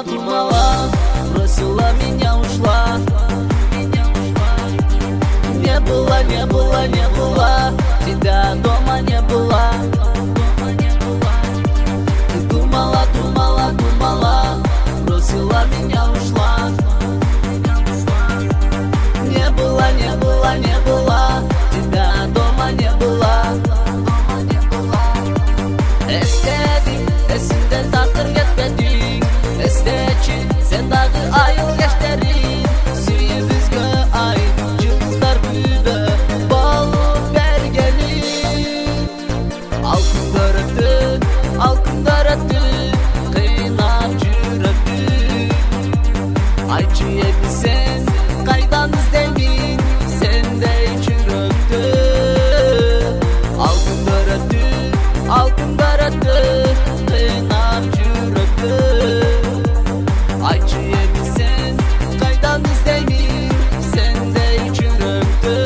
Думала, бросила меня, ушла. Не было тебя дома, не было. Ты думала, бросила меня, ушла. Не было тебя дома, не было. Esinde takır yetmedi. Esteçi sen dağı ayıl geçleri. Suyu bizge ay cıvızlar büyüdü. Balık bergeli. Altın dörttü kıynap cürettü. Ayçı sen kaydan izledin. Sen de çürüktü. Altın dörttü kıynap cürettü. Ayçı sen kaydan izledin. Sen de çürüktü.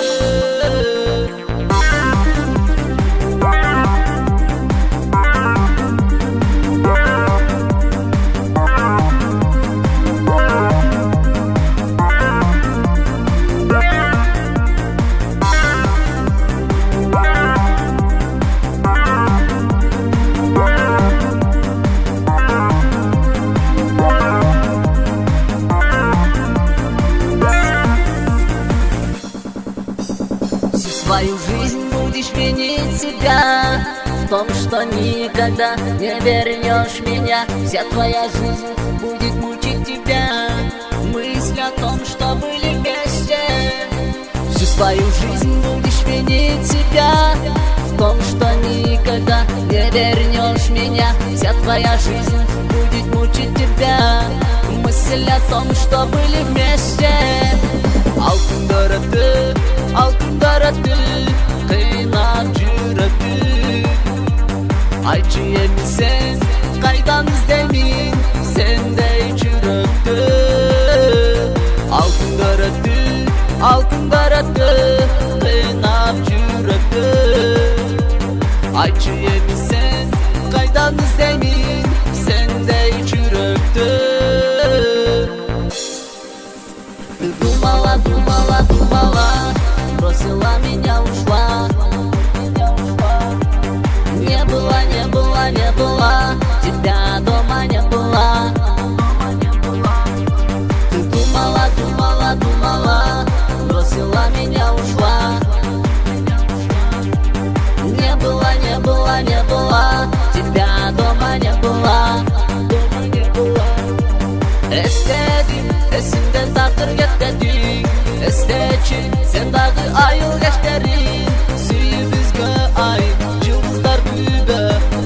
Свою жизнь будешь винить себя в том, что никогда не вернешь меня. Вся твоя жизнь будет мучить тебя. Мысль о том, что были вместе. Всю свою жизнь будешь винить себя в том, что никогда не вернешь меня. Вся твоя жизнь будет мучить тебя. Мысль о том, что были вместе. Altın dörttü kıynap cürettü. Ayçı sen kaydan izledin. Sen de çürüktü. Altın dörttü kıynap cürettü. Ayçı sen kaydan izledin. Sen de çürüktü. Думала, бросила меня, ушла. Не было тебя дома, не было. Ты думала, бросила меня, ушла. Не было тебя дома, не было. Esinde takır yetmedi. Esteçi sen dağı ayıl geçleri. Suyu bizge ay cıvızlar büyüdü.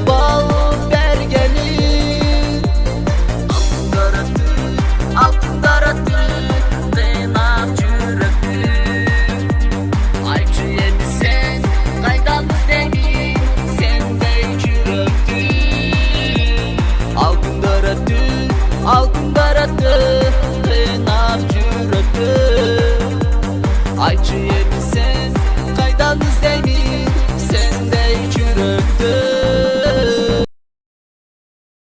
Balık bergeli. Altın dörttü kıynap cürettü. Ayçı sen kaydan izledin. Sen de çürüktü. Altın dörttü kıynap cürettü. Ayçı